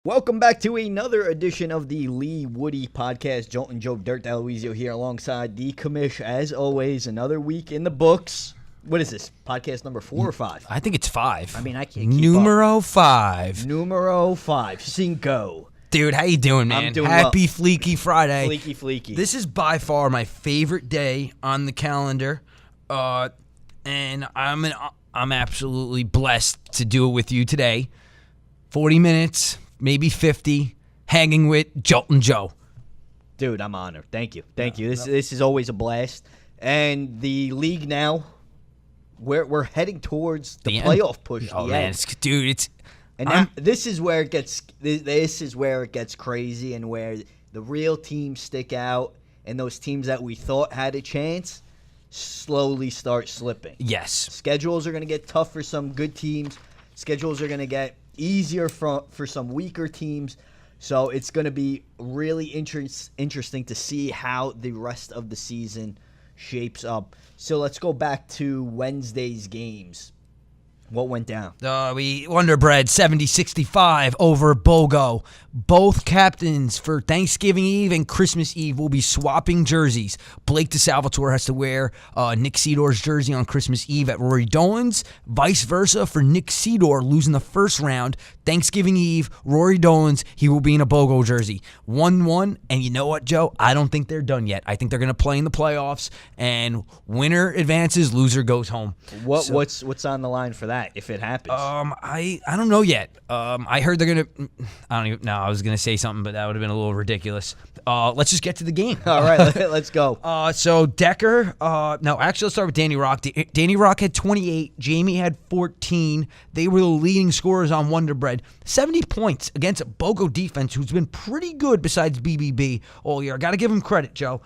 Welcome back to another edition of the Leewoodie podcast. Joltin, Joe, Dirt D'Aloisio here alongside the commish. As always, another week in the books. What is this? Podcast number 4 or 5? I think it's 5. I mean, I can't keep Numero up. 5. Numero 5. Cinco. Dude, how you doing, man? I'm doing Happy well. Fleeky Friday. Fleeky. This is by far my favorite day on the calendar, and I'm absolutely blessed to do it with you today. 40 minutes, maybe 50, hanging with Joltin Joe. Dude, I'm honored. Thank you. This is always a blast. And the league now, we're heading towards the playoff push. Oh, man. This is where it gets crazy, and where the real teams stick out, and those teams that we thought had a chance slowly start slipping. Yes. Schedules are going to get tough for some good teams. Schedules are going to get easier for some weaker teams. So it's going to be really interesting to see how the rest of the season shapes up. So let's go back to Wednesday's games. What went down? We Wonderbread 70-65 over Bogo. Both captains for Thanksgiving Eve and Christmas Eve will be swapping jerseys. Blake DiSalvatore has to wear Nick Sidor's jersey on Christmas Eve at Rory Dolan's. Vice versa for Nick Sidor losing the first round. Thanksgiving Eve, Rory Dolan's, he will be in a Bogo jersey. 1-1, and you know what, Joe? I don't think they're done yet. I think they're going to play in the playoffs, and winner advances, loser goes home. What's on the line for that? If it happens, I don't know yet. I heard they're gonna. I don't even. No, I was gonna say something, but that would have been a little ridiculous. Let's just get to the game. All right, let's go. So Decker. No, actually, let's start with Danny Rock. Danny Rock had 28. Jamie had 14. They were the leading scorers on Wonderbread. 70 points against a Bogo defense who's been pretty good besides BBB all year. I got to give him credit, Joe.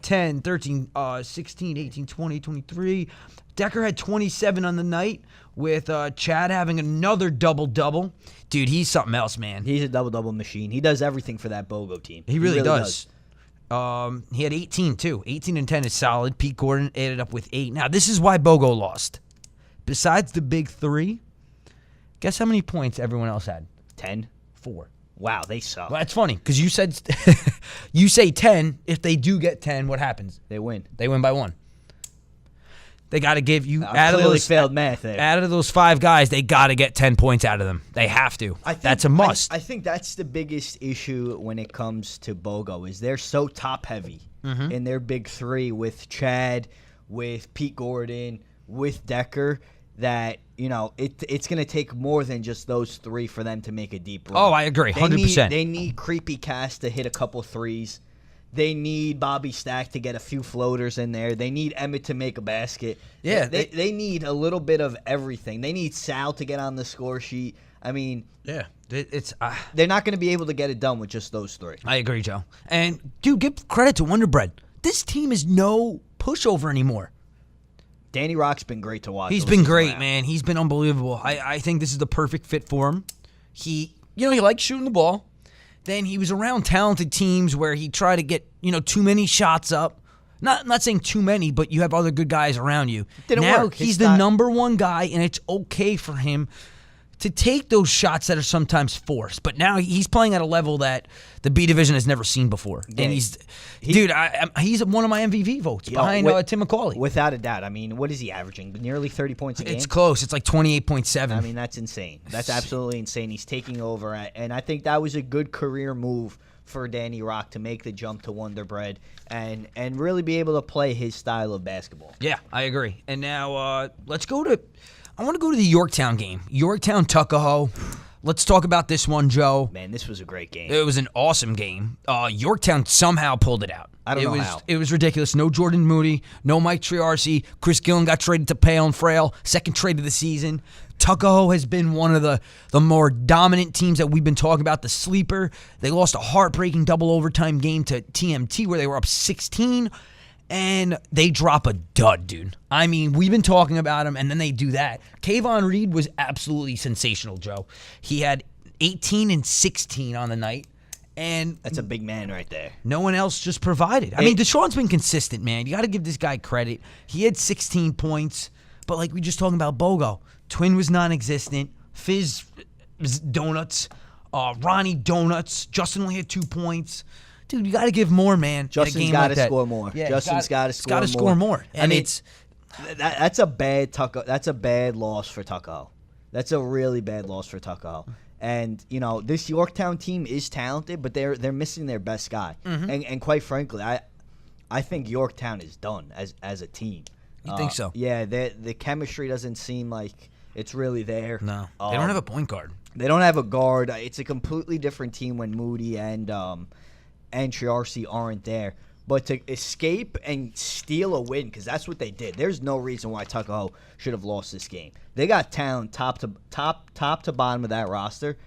10, 13, 16, 18, 20, 23. Decker had 27 on the night, with Chad having another double-double. Dude, he's something else, man. He's a double-double machine. He does everything for that Bogo team. He really does. He had 18, too. 18 and 10 is solid. Pete Gordon added up with 8. Now, this is why Bogo lost. Besides the big 3, guess how many points everyone else had? 10? 4. Wow, they suck. Well, that's funny, because you said you say 10. If they do get 10, what happens? They win. They win by 1. They got to give you failed math there. Out of those 5 guys, they got to get 10 points out of them. They have to. That's a must. I think that's the biggest issue when it comes to Bogo, is they're so top heavy in their big 3 with Chad, with Pete Gordon, with Decker, that it's going to take more than just those 3 for them to make a deep run. Oh, I agree, 100%. They need Creepy Cass to hit a couple threes. They need Bobby Stack to get a few floaters in there. They need Emmett to make a basket. Yeah, they need a little bit of everything. They need Sal to get on the score sheet. I mean, yeah, they're not going to be able to get it done with just those 3. I agree, Joe. And, dude, give credit to Wonderbread. This team is no pushover anymore. Danny Rock's been great to watch. He's been great, man. He's been unbelievable. I think this is the perfect fit for him. He likes shooting the ball. Then he was around talented teams where he tried to get, too many shots up. Not saying too many, but you have other good guys around you. Didn't work. He's the number 1 guy, and it's okay for him to take those shots that are sometimes forced. But now he's playing at a level that the B division has never seen before. Yeah. And he's one of my MVP votes behind Tim McCauley. Without a doubt. I mean, what is he averaging? Nearly 30 points a game? It's close. It's like 28.7. I mean, that's insane. That's absolutely insane. He's taking over, and I think that was a good career move for Danny Rock to make the jump to Wonderbread and really be able to play his style of basketball. Yeah, I agree. And now let's go to... I want to go to the Yorktown game. Yorktown-Tuckahoe. Let's talk about this one, Joe. Man, this was a great game. It was an awesome game. Yorktown somehow pulled it out. I don't know how. It was ridiculous. No Jordan Moody, no Mike Triarci. Chris Gillen got traded to Pale and Frail, second trade of the season. Tuckahoe has been one of the more dominant teams that we've been talking about, the sleeper. They lost a heartbreaking double overtime game to TMT where they were up 16. And they drop a dud, dude. I mean, we've been talking about him, and then they do that. Kayvon Reed was absolutely sensational, Joe. He had 18 and 16 on the night. And that's a big man right there. No one else just provided. I mean, Deshaun's been consistent, man. You got to give this guy credit. He had 16 points, but like we just talking about Bogo, Twin was non-existent. Fizz was donuts. Ronnie Donuts. Justin only had 2 points. Dude, you got to give more, man. Justin's got to score more. Yeah, Justin's got to score more. Got to score more. And that's a bad Tuckahoe. That's a bad loss for Tuckahoe. That's a really bad loss for Tuckahoe. And this Yorktown team is talented, but they're missing their best guy. Mm-hmm. And quite frankly, I think Yorktown is done as a team. You think so? Yeah, the chemistry doesn't seem like it's really there. No, they don't have a point guard. They don't have a guard. It's a completely different team when Moody and Triarci aren't there. But to escape and steal a win, because that's what they did. There's no reason why Tuckahoe should have lost this game. They got talent top to bottom of that roster,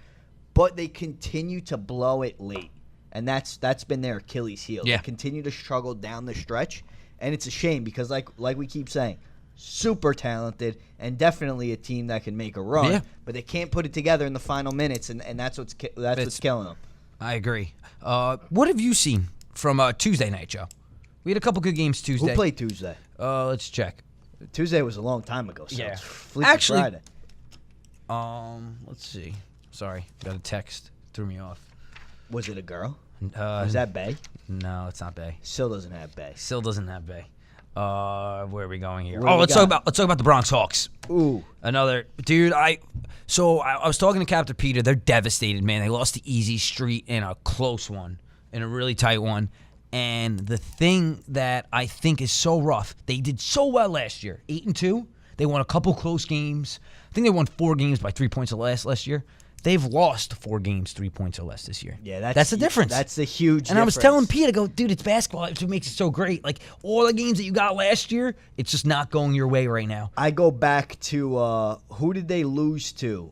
but they continue to blow it late, and that's been their Achilles heel. Yeah. They continue to struggle down the stretch, and it's a shame because like we keep saying, super talented and definitely a team that can make a run. Yeah. But they can't put it together in the final minutes, and that's what's killing them. I agree. What have you seen from Tuesday night, Joe? We had a couple good games Tuesday. Who played Tuesday? Let's check. Tuesday was a long time ago, so Yeah. it's Actually, Friday. Let's see. Sorry, got a text. Threw me off. Was it a girl? Was that Bay? No, it's not Bay. Still doesn't have Bay. Still doesn't have Bay. Where are we going here? Let's talk about the Bronx Hawks. Ooh, another dude. I was talking to Captain Peter. They're devastated, man. They lost to Easy Street in a close one, in a really tight one. And the thing that I think is so rough, they did so well last year, 8-2. They won a couple close games. I think they won 4 games by 3 points or less last year. They've lost 4 games, 3 points or less this year. Yeah, that's the difference. That's the huge difference. And I was telling Pete, I go, dude, it's basketball. It's what makes it so great. Like, all the games that you got last year, it's just not going your way right now. I go back to, who did they lose to?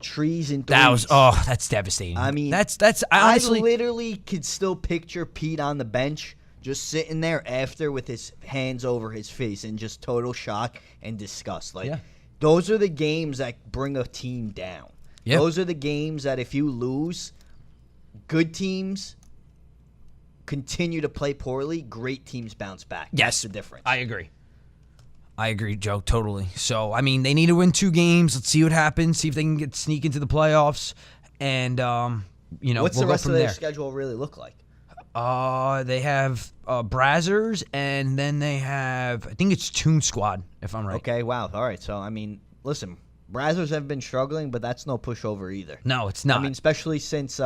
Trees and Threes. That's devastating. I mean, that's honestly, I literally could still picture Pete on the bench just sitting there after with his hands over his face in just total shock and disgust. Like, those are the games that bring a team down. Yep. Those are the games that if you lose, good teams continue to play poorly, great teams bounce back. Yes. That's the difference. I agree, Joe, totally. So, I mean, they need to win 2 games. Let's see what happens. See if they can sneak into the playoffs. And, what's the rest of their schedule really look like? They have Brazzers, and then they have, I think it's Toon Squad, if I'm right. Okay, wow. All right. So, I mean, listen, Brazzers have been struggling, but that's no pushover either. No, it's not. I mean, especially since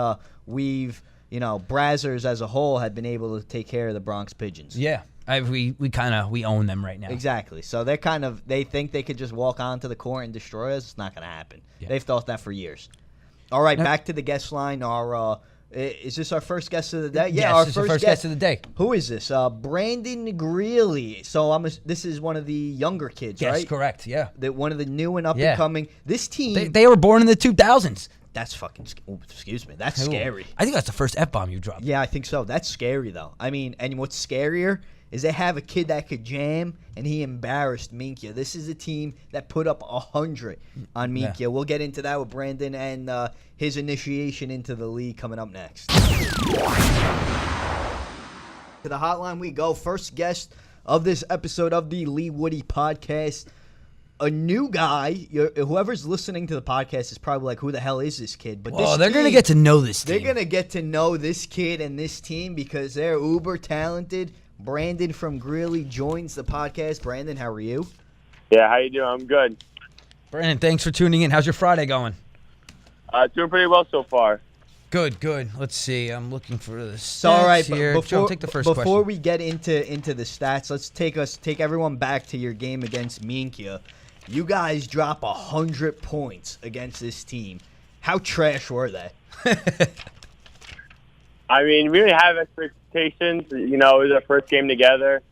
we've, Brazzers as a whole had been able to take care of the Bronx Pigeons. Yeah. We own them right now. Exactly. So they think they could just walk onto the court and destroy us. It's not going to happen. Yeah. They've thought that for years. All right, back to the guest line. Is this our first guest of the day? Yeah, our first guest of the day. Who is this? Brandon Greeley. So this is one of the younger kids, right? Yes, correct. Yeah. One of the new and up and coming. This team. They were born in the 2000s. That's fucking. Excuse me. That's scary. I think that's the first F-bomb you dropped. Yeah, I think so. That's scary though. I mean, and what's scarier is they have a kid that could jam, and he embarrassed Minkia. This is a team that put up 100 on Minkia. Yeah. We'll get into that with Brandon and his initiation into the league coming up next. To the hotline we go. First guest of this episode of the Leewoodie podcast. A new guy. Whoever's listening to the podcast is probably like, who the hell is this kid? But they're going to get to know this team. They're going to get to know this kid and this team because they're uber talented. Brandon from Greeley joins the podcast. Brandon, how are you? Yeah, how you doing? I'm good. Brandon, thanks for tuning in. How's your Friday going? Doing pretty well so far. Good. Let's see. I'm looking for the stats all right, here. Joe, take the first question. Before we get into the stats, let's take everyone back to your game against Minkia. You guys drop 100 points against this team. How trash were they? I mean, we didn't have expectations. It was our first game together,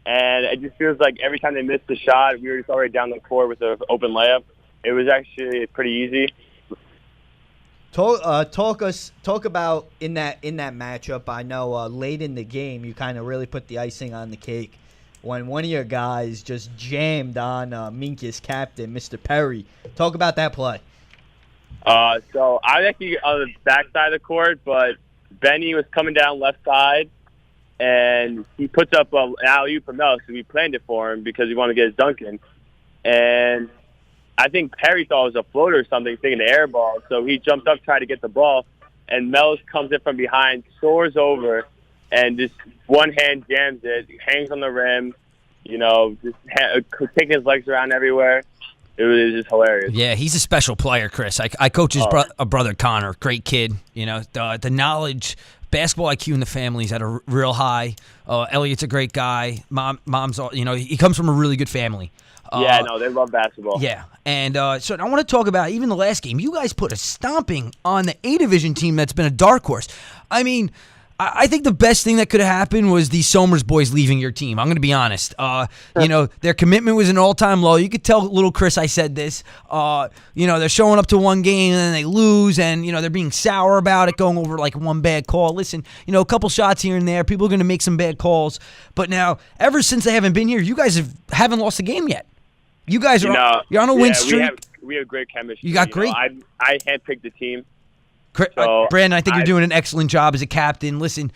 and it just feels like every time they missed a shot, we were just already down the court with an open layup. It was actually pretty easy. Talk about in that matchup. I know late in the game, you kind of really put the icing on the cake when one of your guys just jammed on Minkia's captain, Mr. Perry. Talk about that play. So I was actually on the back side of the court, but Benny was coming down left side, and he puts up an alley-oop from us, because we planned it for him because we want to get his dunk in. And I think Perry thought it was a floater or something, thinking the air ball. So he jumped up, tried to get the ball, and Mel's comes in from behind, soars over, and just one hand jams it, hangs on the rim, just taking his legs around everywhere. It was just hilarious. Yeah, he's a special player, Chris. I coach his brother, Connor. Great kid. The knowledge, basketball IQ in the family is at a real high. Elliot's a great guy. Mom's, he comes from a really good family. They love basketball. Yeah, and so I want to talk about even the last game. You guys put a stomping on the A Division team that's been a dark horse. I mean, I think the best thing that could have happened was the Somers boys leaving your team. I'm going to be honest. Their commitment was an all-time low. You could tell little Chris I said this. They're showing up to one game and then they lose, and, they're being sour about it, going over like one bad call. Listen, a couple shots here and there. People are going to make some bad calls. But now, ever since they haven't been here, you guys haven't lost a game yet. You guys are you're on a win streak. We have great chemistry. You got great. I handpicked the team. So Brandon, I think you're doing an excellent job as a captain. Listen,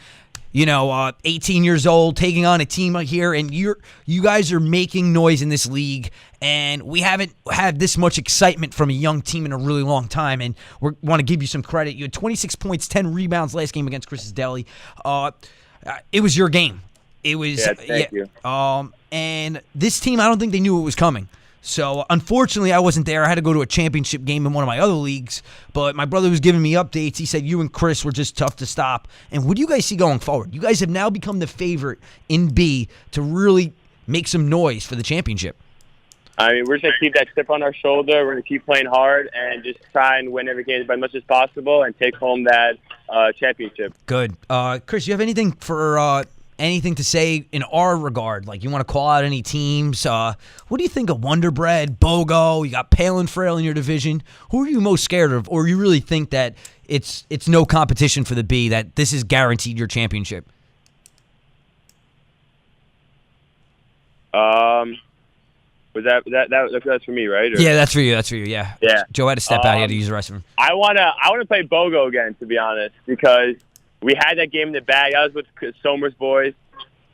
18 years old, taking on a team here, and you guys are making noise in this league, and we haven't had this much excitement from a young team in a really long time, and we want to give you some credit. You had 26 points, 10 rebounds last game against Chris's Deli. It was your game. It was thank you. And this team, I don't think they knew it was coming. So, unfortunately, I wasn't there. I had to go to a championship game in one of my other leagues. But my brother was giving me updates. He said you and Chris were just tough to stop. And what do you guys see going forward? You guys have now become the favorite in B to really make some noise for the championship. I mean, we're just going to keep that chip on our shoulder. We're going to keep playing hard and just try and win every game as much as possible and take home that championship. Good. Chris, you have anything to say in our regard? Like, you want to call out any teams? What do you think of Wonder Bread, Bogo? You got Pale and Frail in your division. Who are you most scared of? Or you really think that it's no competition for the B, that this is guaranteed your championship? That's for me, right? Or? Yeah, that's for you. Yeah. Yeah. Joe had to step out. He had to use the restroom. I wanna play Bogo again, to be honest, because we had that game in the bag. I was with Somers boys,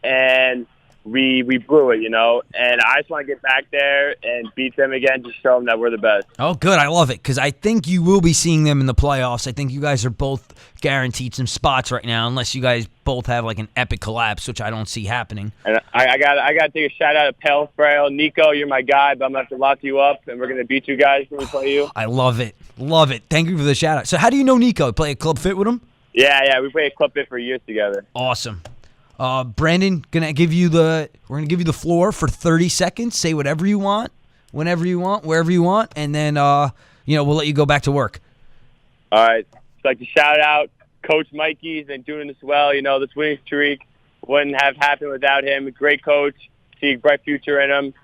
and we blew it, And I just want to get back there and beat them again, just show them that we're the best. Oh, good. I love it, because I think you will be seeing them in the playoffs. I think you guys are both guaranteed some spots right now, unless you guys both have like an epic collapse, which I don't see happening. And I got to take a shout out to Pale Frail. Nico, you're my guy, but I'm going to have to lock you up, and we're going to beat you guys when we play you. I love it. Love it. Thank you for the shout out. So how do you know Nico? Play a club fit with him? Yeah, we played a club fit for years together. Awesome. Brandon, we're gonna give you the floor for 30 seconds. Say whatever you want, whenever you want, wherever you want, and then we'll let you go back to work. All right. I'd like to shout out Coach Mikey. He's been doing this well. This winning streak wouldn't have happened without him. A great coach. See a bright future in him.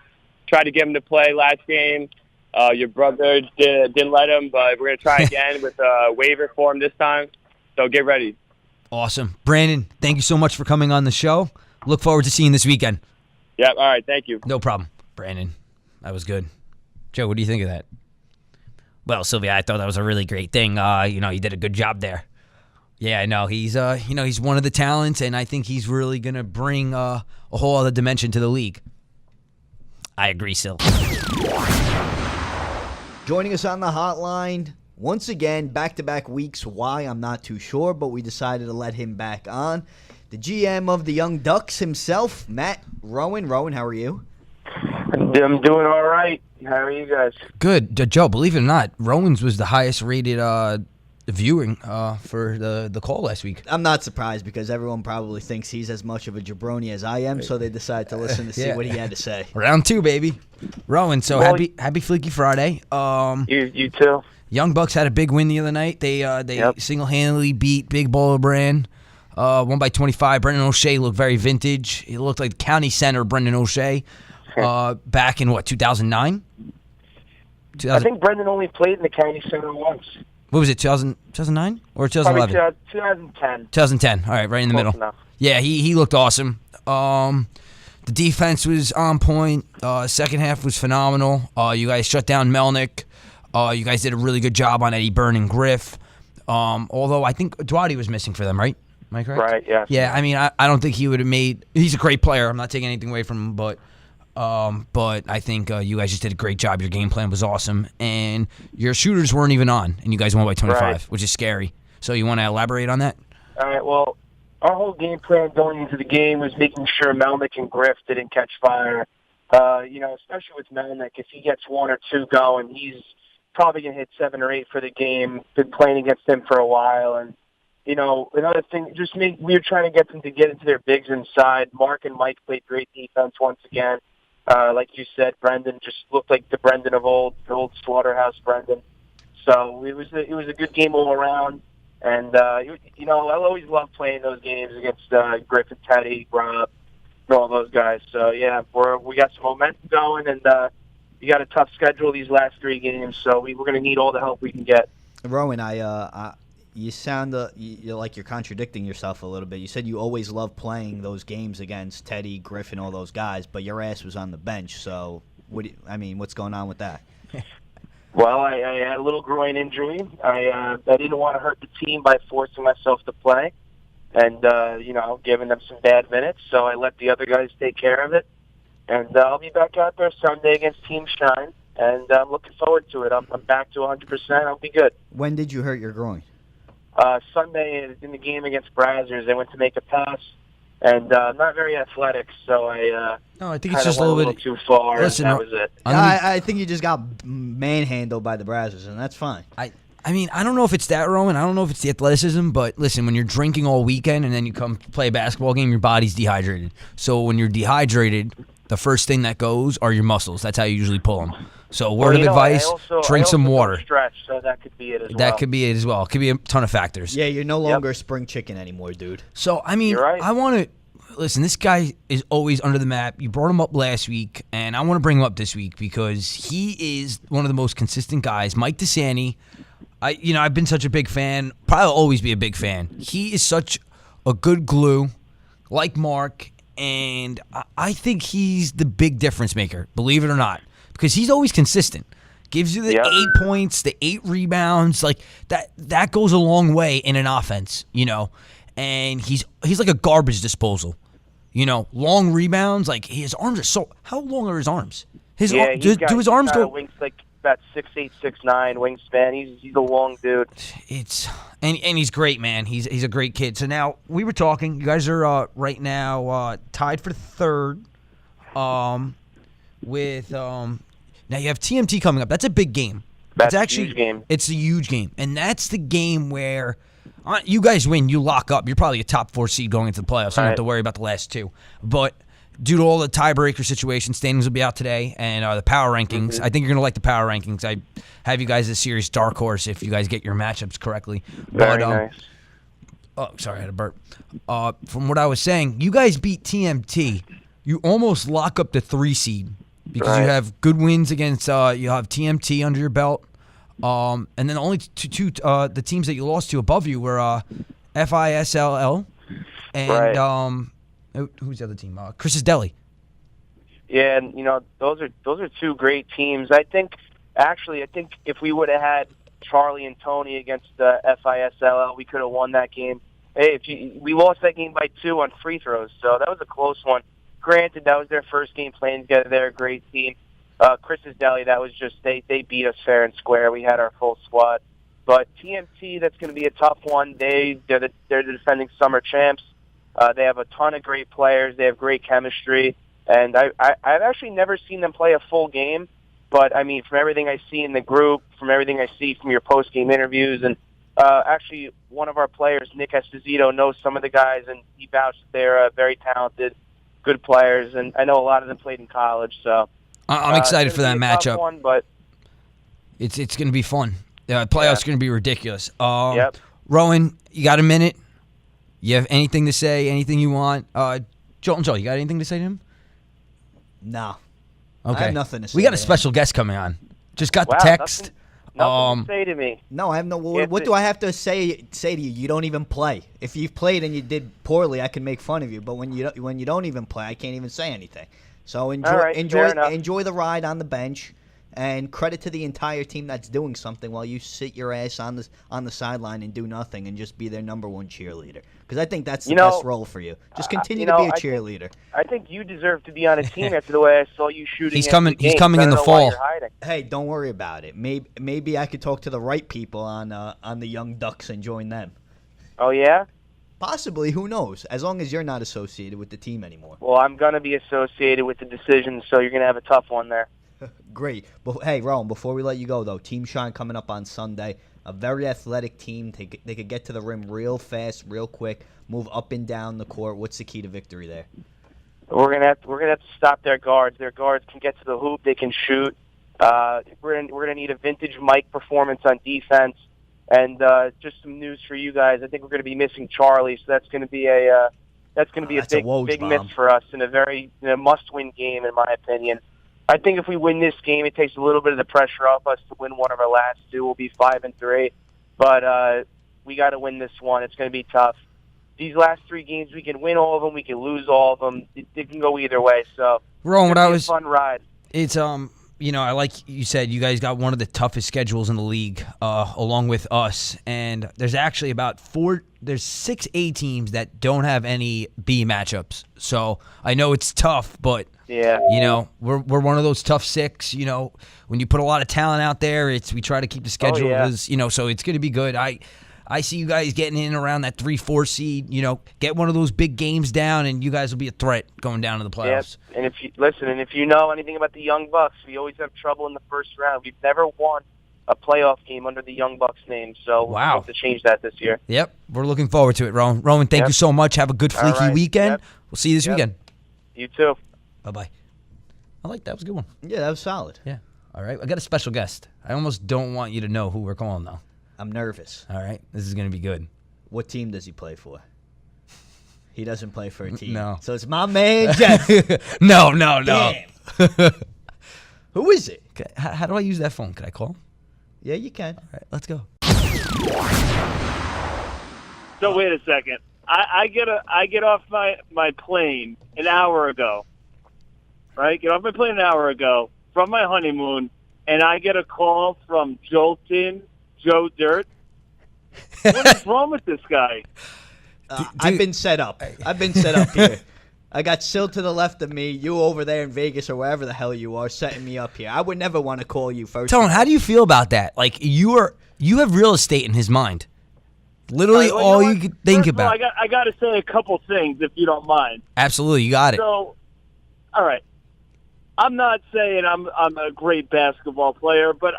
Tried to get him to play last game. Your brother didn't let him, but we're gonna try again with a waiver for him this time. So get ready. Awesome. Brandon, thank you so much for coming on the show. Look forward to seeing you this weekend. Yep. All right. Thank you. No problem. Brandon, that was good. Joe, what do you think of that? Well, Silvio, I thought that was a really great thing. You did a good job there. Yeah, no, he's one of the talents, and I think he's really going to bring a whole other dimension to the league. I agree, Sil. Joining us on the hotline, once again, back-to-back weeks. Why, I'm not too sure, but we decided to let him back on. The GM of the Young Ducks himself, Matt Rowan. Rowan, how are you? I'm doing all right. How are you guys? Good. Joe, believe it or not, Rowan's was the highest-rated viewing for the call last week. I'm not surprised because everyone probably thinks he's as much of a jabroni as I am, so they decided to listen to see what he had to say. Round 2, baby. Rowan, so happy Fleeky Friday. You too. Young Bucks had a big win the other night. They single-handedly beat Big Baller Brand, won by 25. Brendan O'Shea looked very vintage. He looked like county center Brendan O'Shea back in, 2009? I think Brendan only played in the county center once. What was it, 2009 or 2011? Probably 2010. 2010. All right, right in the middle. Enough. Yeah, he looked awesome. The defense was on point. Second half was phenomenal. You guys shut down Melnick. You guys did a really good job on Eddie Byrne and Griff. Although I think Dwighty was missing for them, right? Am I correct? Right, yeah. Yeah, I mean, I don't think he would have made – he's a great player. I'm not taking anything away from him, but But I think you guys just did a great job. Your game plan was awesome, and your shooters weren't even on, and you guys won by 25, Right. which is scary. So you want to elaborate on that? All right, well, our whole game plan going into the game was making sure Melnick and Griff didn't catch fire. Especially with Melnick, if he gets 1 or 2 going, he's probably going to hit 7 or 8 for the game. Been playing against him for a while. And, another thing, we were trying to get them to get into their bigs inside. Mark and Mike played great defense once again. Like you said, Brendan just looked like the Brendan of old, the old Slaughterhouse Brendan. So it was a good game all around. And, I always love playing those games against Griffin, Teddy, Rob, and all those guys. So, yeah, we got some momentum going, and we got a tough schedule these last 3 games, so we're going to need all the help we can get. Rowan, you sound you're like you're contradicting yourself a little bit. You said you always love playing those games against Teddy, Griffin, all those guys, but your ass was on the bench. So, what's going on with that? Well, I had a little groin injury. I didn't want to hurt the team by forcing myself to play and, giving them some bad minutes. So I let the other guys take care of it. And I'll be back out there Sunday against Team Shine, and I'm looking forward to it. I'm back to 100%. I'll be good. When did you hurt your groin? Sunday in the game against Brazzers, I went to make a pass, and I'm not very athletic, so I think it's just a little bit too far, Listen, and that was it. I think you just got manhandled by the Brazzers, and that's fine. I don't know if it's that, Rowan. I don't know if it's the athleticism, but listen, when you're drinking all weekend and then you come play a basketball game, your body's dehydrated. So when you're dehydrated, the first thing that goes are your muscles. That's how you usually pull them. So word of advice, drink some water. Stretch, so that could be it as well. That could be it as well. It could be a ton of factors. Yeah, you're no longer a spring chicken anymore, dude. So, You're right. I want to – listen, this guy is always under the map. You brought him up last week, and I want to bring him up this week because he is one of the most consistent guys. Mike DeSanti, I've been such a big fan. Probably always be a big fan. He is such a good glue, like Mark, and I think he's the big difference maker, believe it or not, because he's always consistent. Gives you the 8 points, the 8 rebounds, like that goes a long way in an offense, And he's like a garbage disposal. Long rebounds, like his arms are so. How long are his arms? Do his arms go? Wings like about 6'8", 6'9" wingspan. He's a long dude. And he's great, man. He's a great kid. So now we were talking. You guys are right now tied for third. With now you have TMT coming up. That's a big game. That's a huge game. It's a huge game, and that's the game where you guys win. You lock up. You're probably a top 4 seed going into the playoffs. So you don't have to worry about the last 2. But due to all the tiebreaker situations, standings will be out today, and the power rankings. Mm-hmm. I think you're gonna like the power rankings. I have you guys a serious dark horse if you guys get your matchups correctly. Very nice. Oh, sorry, I had a burp. From what I was saying, you guys beat TMT. You almost lock up the 3 seed because you have good wins against. You have TMT under your belt, and then the only two the teams that you lost to above you were FISLL and who's the other team? Chris's Deli. Yeah, and those are 2 great teams. I think if we would have had Charlie and Tony against FISLL, we could have won that game. Hey, we lost that game by 2 on free throws, so that was a close one. Granted, that was their first game playing together. They're a great team. Chris's Deli, that was just they beat us fair and square. We had our full squad. But TMT, that's going to be a tough one. They're the defending summer champs. They have a ton of great players. They have great chemistry. And I've actually never seen them play a full game. But, from everything I see in the group, from everything I see from your post-game interviews, and actually one of our players, Nick Esposito, knows some of the guys, and he vouched that they're very talented, good players. And I know a lot of them played in college. So I'm excited for that matchup. One, but it's going to be fun. Playoffs going to be ridiculous. Yep. Rowan, you got a minute? You have anything to say? Anything you want? Joltin, you got anything to say to him? No. Okay. I have nothing to say. We got to a special guest coming on. Just got the text. Nothing to say to me. No, I have no. What do I have to say to you? You don't even play. If you've played and you did poorly, I can make fun of you. But when you don't even play, I can't even say anything. So enjoy the ride on the bench, And credit to the entire team that's doing something while you sit your ass on the sideline and do nothing and just be their number one cheerleader. Because I think that's the best role for you. Just continue to be a cheerleader. I think you deserve to be on a team after the way I saw you shooting. He's coming in the fall. Hey, don't worry about it. Maybe I could talk to the right people on the Young Ducks and join them. Oh, yeah? Possibly. Who knows? As long as you're not associated with the team anymore. Well, I'm going to be associated with the decision, so you're going to have a tough one there. Great. But, hey, Rowan, before we let you go, though, Team Shine coming up on Sunday. A very athletic team. They could get to the rim real fast, real quick, move up and down the court. What's the key to victory there? We're gonna have to stop their guards. Their guards can get to the hoop. They can shoot. We're gonna need a vintage Mike performance on defense. And just some news for you guys. I think we're going to be missing Charlie, so that's going to be a big miss for us in a must-win game, in my opinion. I think if we win this game, it takes a little bit of the pressure off us to win one of our last two. We'll be 5-3, but we got to win this one. It's going to be tough. These last three games, we can win all of them. We can lose all of them. It can go either way. So, Ron, a fun ride. It's I like you said, you guys got one of the toughest schedules in the league, along with us. And there's actually there's 6 A teams that don't have any B matchups. So I know it's tough, but yeah, we're one of those tough 6. When you put a lot of talent out there, we try to keep the schedule so it's going to be good. I see you guys getting in around that 3-4 seed. Get one of those big games down, and you guys will be a threat going down to the playoffs. Yeah. And if you know anything about the Young Bucks, we always have trouble in the first round. We've never won a playoff game under the Young Bucks name, so we'll have to change that this year. Yep, we're looking forward to it, Rowan. Rowan, thank you so much. Have a good fleeky weekend. Yep. We'll see you this weekend. You too. Bye-bye. That was a good one. Yeah, that was solid. Yeah. All right, I got a special guest. I almost don't want you to know who we're calling, though. I'm nervous. All right, this is going to be good. What team does he play for? He doesn't play for a team. No. So it's my man, Jeff. No. Damn. Who is it? Okay, how do I use that phone? Can I call him? Yeah, you can. All right, let's go. So wait a second. I get off my plane an hour ago. Right? Get off my plane an hour ago from my honeymoon, and I get a call from Joltin, Joe Dirt. What is wrong with this guy? I've been set up. Here. I got Sil to the left of me, you over there in Vegas or wherever the hell you are, setting me up here. I would never want to call you first. Tone, how do you feel about that? Like you have real estate in his mind. Literally all you could think about. I got to say a couple things, if you don't mind. Absolutely, you got it. So, all right. I'm not saying I'm a great basketball player, but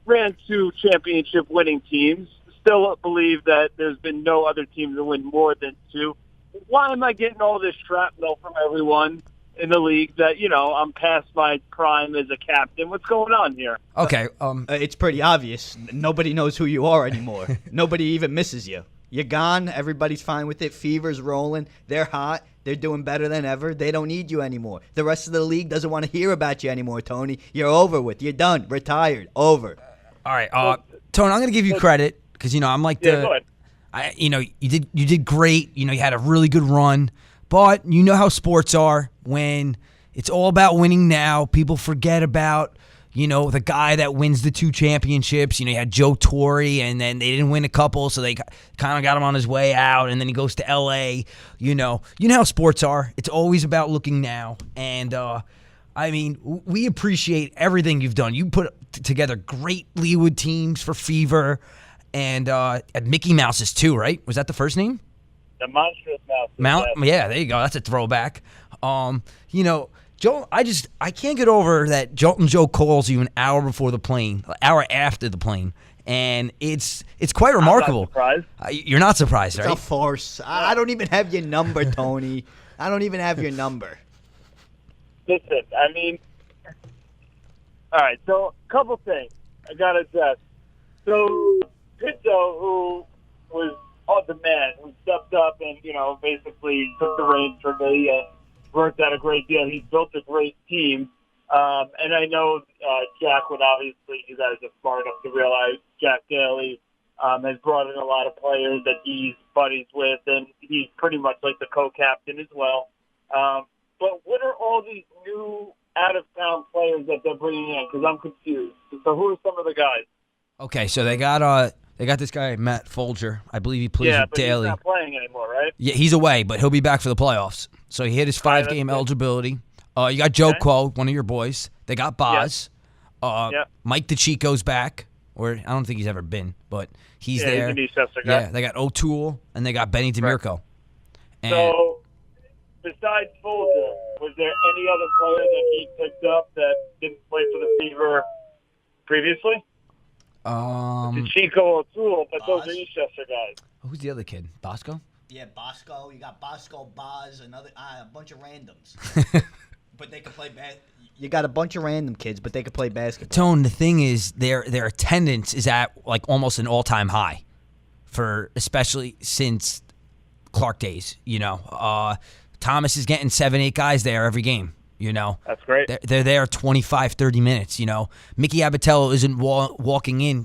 ran 2 championship-winning teams. Still believe that there's been no other team to win more than 2. Why am I getting all this shrapnel from everyone in the league that I'm past my prime as a captain? What's going on here? Okay, it's pretty obvious. Nobody knows who you are anymore. Nobody even misses you. You're gone. Everybody's fine with it. Fever's rolling. They're hot. They're doing better than ever. They don't need you anymore. The rest of the league doesn't want to hear about you anymore, Tony. You're over with. You're done. Retired. Over. All right, Tony, I'm going to give you credit because I'm like go ahead. You did great. You had a really good run, but you know how sports are when it's all about winning now. People forget about the guy that wins the 2 championships. You had Joe Torre, and then they didn't win a couple, so they kind of got him on his way out, and then he goes to L.A. You know how sports are. It's always about looking now, and we appreciate everything you've done. You put together great Leewood teams for Fever, and at Mickey Mouse's too, right? Was that the first name? The Monstrous Mouse. Yeah, there you go. That's a throwback. Joe, I can't get over that Joltin Joe calls you an hour after the plane, and it's quite remarkable. I'm not surprised. You're not surprised, right? It's a farce. I don't even have your number, Tony. I don't even have your number. Listen, all right, so a couple things I got to address. So Pizzo, who was the man, who stepped up and, basically took the reins for me and worked out a great deal. He's built a great team. And I know Jack would obviously, you guys are smart enough to realize Jack Daly has brought in a lot of players that he's buddies with, and he's pretty much like the co-captain as well. But what are all these new out-of-town players that they're bringing in? Because I'm confused. So who are some of the guys? Okay, so they got this guy Matt Folger. I believe he plays with but Daly. he's not playing anymore, right? Yeah, he's away, but he'll be back for the playoffs. So he hit his 5-game eligibility. You got Joe Quo, one of your boys. They got Boz. Mike DeChico's back. Or I don't think he's ever been, but he's there. He's an Eastchester guy. Yeah, they got O'Toole, and they got Benny DeMirco. And So, besides Folger, was there any other player that he picked up that didn't play for the Fever previously? Chico O'Toole, but those are Eastchester guys. Who's the other kid? Bosco? Yeah, Bosco. You got Bosco, Boz, another a bunch of randoms. But they can play You got a bunch of random kids, but they can play basketball. Tone, the thing is, their attendance is at like almost an all-time high, especially since Clark days. Thomas is getting 7-8 guys there every game. That's great. They're there 25, 30 minutes. Mickey Abatello isn't walking in.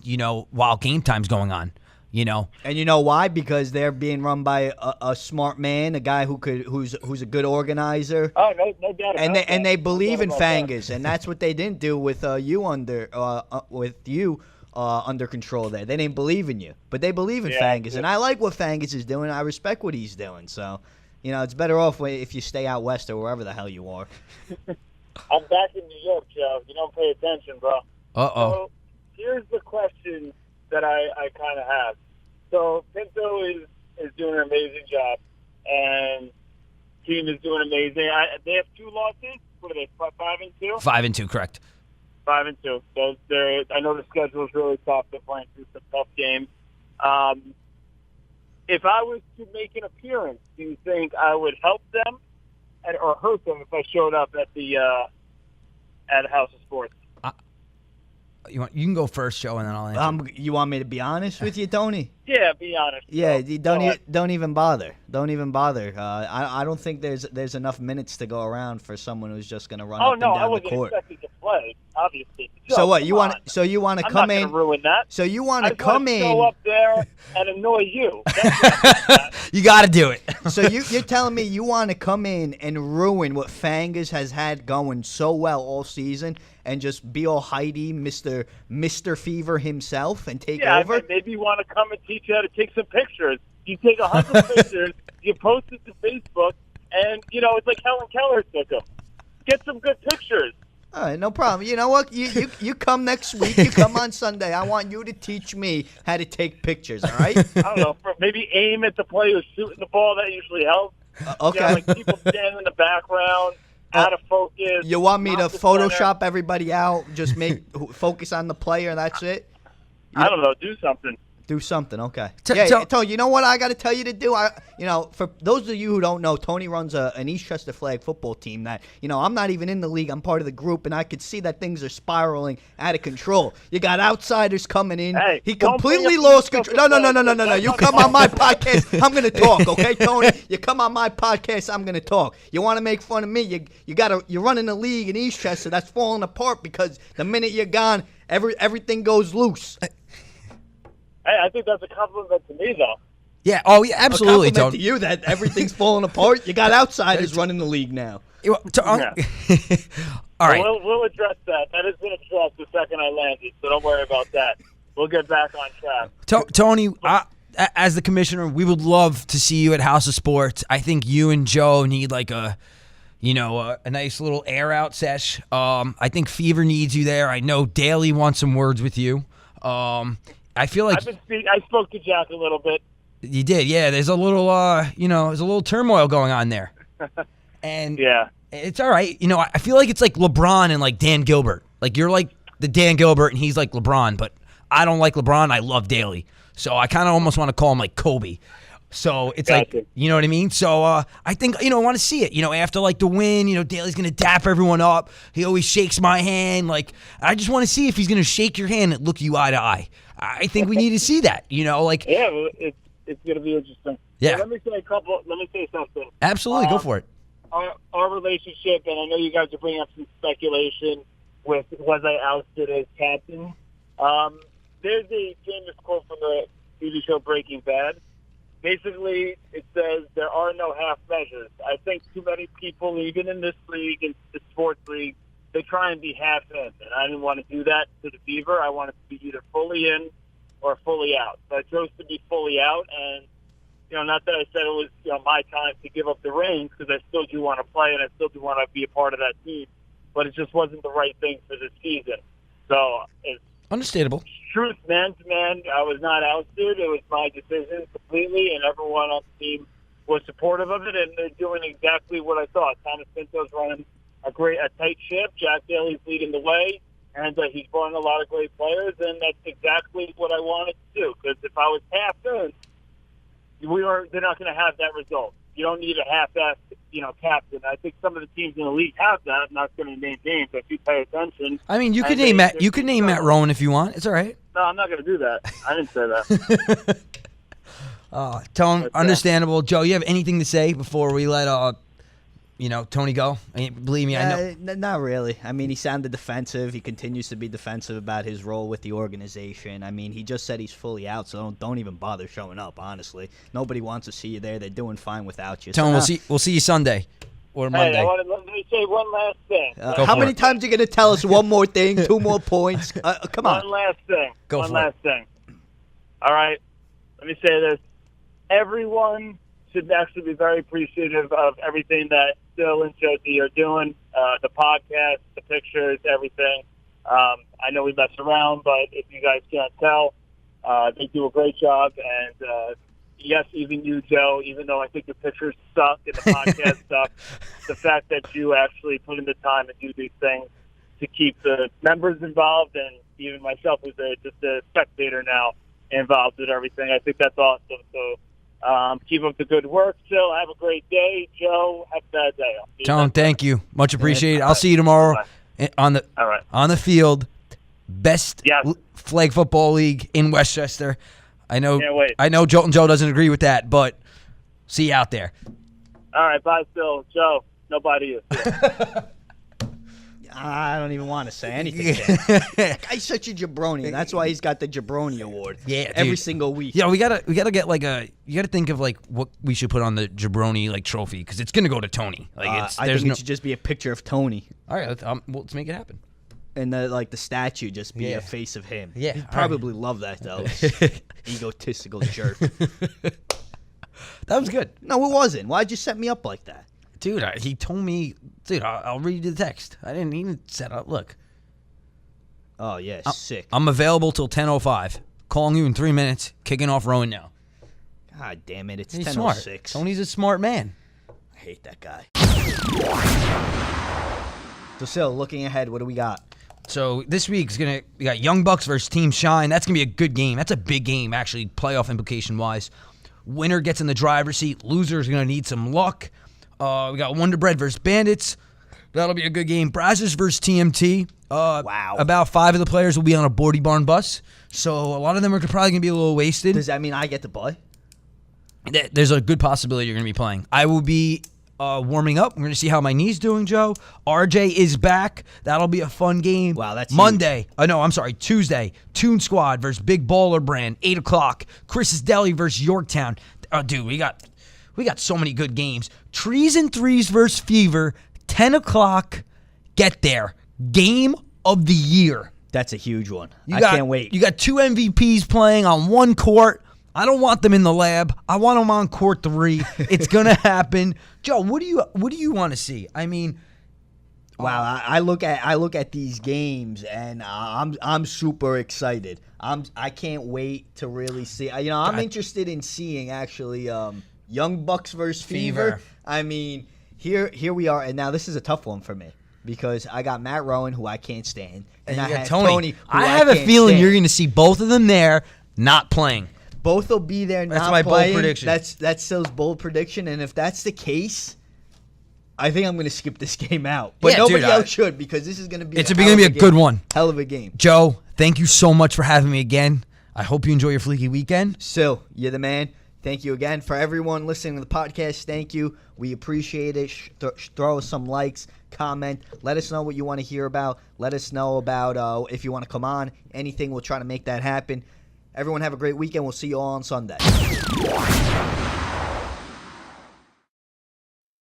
While game time's going on. And you know why? Because they're being run by a smart man, a guy who's a good organizer. Oh, no doubt. And they believe in Fangas, and that's what they didn't do with you under control there. They didn't believe in you, but they believe in Fangas, and I like what Fangas is doing. I respect what he's doing. So, it's better off if you stay out west or wherever the hell you are. I'm back in New York, Joe. You don't pay attention, bro. Uh-oh. So here's the question that I kind of have. So Pinto is doing an amazing job, and team is doing amazing. They have 2 losses. What are they? 5-2. 5-2, correct. 5-2. So I know the schedule is really tough. They're playing through some tough games. If I was to make an appearance, do you think I would help them or hurt them if I showed up at the at House of Sports? You can go first, Joe, and then I'll answer. You want me to be honest with you, Tony? Yeah, be honest. Yeah, don't even bother. Don't even bother. I don't think there's enough minutes to go around for someone who's just going to run up and down the court. I wasn't expecting to play, obviously. So what? You want to come in? I'm not going to ruin that. So you want to come in? Go up there and annoy you. You got to do it. So you're telling me you want to come in and ruin what Fangas has had going so well all season, and just be all Heidi, Mr. Fever himself, and take over? Yeah, maybe you want to come and teach you how to take some pictures. You take 100 pictures, you post it to Facebook, and, it's like Helen Keller took them. Get some good pictures. All right, no problem. You know what? You come next week. You come on Sunday. I want you to teach me how to take pictures, all right? I don't know. Maybe aim at the player who's shooting the ball. That usually helps. Okay. Like people standing in the background. Out of focus. You want me to Photoshop everybody out? Just focus on the player. That's it. I don't know. Do something. Do something. Okay. Tony. You know what I got to tell you to do? For those of you who don't know, Tony runs an Eastchester flag football team. That I'm not even in the league. I'm part of the group, and I could see that things are spiraling out of control. You got outsiders coming in. Hey, he completely lost control. No. You come on my podcast. I'm gonna talk. Okay, Tony. You come on my podcast. I'm gonna talk. You want to make fun of me? You're running the league in Eastchester. That's falling apart because the minute you're gone, everything goes loose. Hey, I think that's a compliment to me, though. Yeah. Oh, yeah. Absolutely, a compliment to you that everything's falling apart. You got outsiders running the league now. All right. We'll address that. That has been addressed the second I landed, so don't worry about that. We'll get back on track. Tony, as the commissioner, we would love to see you at House of Sports. I think you and Joe need like a nice little air out sesh. I think Fever needs you there. I know Daly wants some words with you. I feel like I spoke to Jack a little bit. You did, yeah. There's a little, there's a little turmoil going on there, and it's all right. I feel like it's like LeBron and like Dan Gilbert. Like you're like the Dan Gilbert, and he's like LeBron. But I don't like LeBron. I love Daly, so I kind of almost want to call him like Kobe. So it's gotcha. Like, you know what I mean? So I think, I want to see it. After like the win, Daly's going to dap everyone up. He always shakes my hand. Like, I just want to see if he's going to shake your hand and look you eye to eye. I think we need to see that, Yeah, it's going to be interesting. Yeah. So let me say something. Absolutely, go for it. Our relationship, and I know you guys are bringing up some speculation with was I ousted as captain. There's a famous quote from the TV show Breaking Bad. Basically, it says there are no half measures. I think too many people, even in this league, in the sports league, they try and be half in, and I didn't want to do that to the Fever. I wanted to be either fully in or fully out. So I chose to be fully out, and not that I said it was my time to give up the reins, because I still do want to play and I still do want to be a part of that team, but it just wasn't the right thing for this season. So it's understandable. Truth, man to man, I was not ousted. It was my decision completely, and everyone on the team was supportive of it, and they're doing exactly what I thought. Thomas Pinto's running a tight ship. Jack Daly's leading the way, and he's brought in a lot of great players, and that's exactly what I wanted to do. Because if I was half in, they're not going to have that result. You don't need a half-assed, captain. I think some of the teams in the league have that. I'm not going to name names, but if you pay attention. I mean, you could name Matt. You could name Matt Rowan if you want. It's all right. No, I'm not going to do that. I didn't say that. Tone, understandable. Joe, you have anything to say before we let Tony go? I mean, believe me, I know. Not really. I mean, he sounded defensive. He continues to be defensive about his role with the organization. I mean, he just said he's fully out, so don't even bother showing up, honestly. Nobody wants to see you there. They're doing fine without you. Tone, we'll see you Sunday or Monday. Hey, let me say one last thing. How many times are you going to tell us one more thing, 2 more points? Come on. One last thing. One last thing. All right. Let me say this. Everyone should actually be very appreciative of everything that Phil and Josie are doing, the podcast, the pictures, everything. I know we mess around, but if you guys can't tell, they do a great job. And, yes, even you, Joe, even though I think your pictures suck and the podcast suck, the fact that you actually put in the time and do these things to keep the members involved, and even myself who's just a spectator now involved with everything, I think that's awesome. So, keep up the good work. Phil, have a great day. Joe, have a bad day. Tone, thank you. Much appreciated. I'll see you tomorrow on the field. Best flag football league in Westchester. I know Joltin Joe doesn't agree with that, but see you out there. All right, bye, Phil. Joe, nobody you. I don't even want to say anything. That guy's such a jabroni, and that's why he's got the jabroni award. Yeah, every single week. Yeah, we gotta get you gotta think of what we should put on the jabroni trophy, because it's gonna go to Tony. I think it should just be a picture of Tony. All right, let's make it happen. And the statue just be a face of him. Yeah, he'd probably love that though. Egotistical jerk. That was good. No, it wasn't. Why'd you set me up like that? Dude, he told me, I'll read you the text. I didn't even set up. Look. Oh, yeah, sick. I'm available till 10:05. Calling you in 3 minutes. Kicking off Rowan now. God damn it, it's 10:06. Smart. Tony's a smart man. I hate that guy. So, Sil, looking ahead, what do we got? So this week's we got Young Bucks versus Team Shine. That's gonna be a good game. That's a big game, actually, playoff implication wise. Winner gets in the driver's seat. Loser's gonna need some luck. We got Wonder Bread versus Bandits. That'll be a good game. Brazzers versus TMT. Wow. About 5 of the players will be on a Bordy Barn bus, so a lot of them are probably gonna be a little wasted. Does that mean I get to play? There's a good possibility you're gonna be playing. I will be warming up. We're going to see how my knee's doing, Joe. RJ is back. That'll be a fun game. Wow, that's Monday. Tuesday. Toon Squad versus Big Baller Brand, 8 o'clock. Chris's Deli versus Yorktown. Oh, dude, we got so many good games. Trees and Threes versus Fever, 10 o'clock. Get there. Game of the year. That's a huge one. I can't wait. You got 2 MVPs playing on one court. I don't want them in the lab. I want them on court 3. It's gonna happen. Joe, what do you want to see? I mean, wow. I look at these games and I'm super excited. I can't wait to really see. I'm interested in seeing actually Young Bucks versus Fever. I mean, here we are, and now this is a tough one for me because I got Matt Rowan, who I can't stand, and I have Tony. I have a feeling you're going to see both of them there, not playing. Both will be there. That's my bold prediction. That's Sil's bold prediction, and if that's the case, I think I'm going to skip this game out. But nobody else should, because this is going to be. It's going to be a good one. Hell of a game. Joe, thank you so much for having me again. I hope you enjoy your fleeky weekend. Sil, you're the man. Thank you again. For everyone listening to the podcast, thank you. We appreciate it. Throw us some likes, comment. Let us know what you want to hear about. Let us know about if you want to come on. Anything, we'll try to make that happen. Everyone have a great weekend. We'll see you all on Sunday.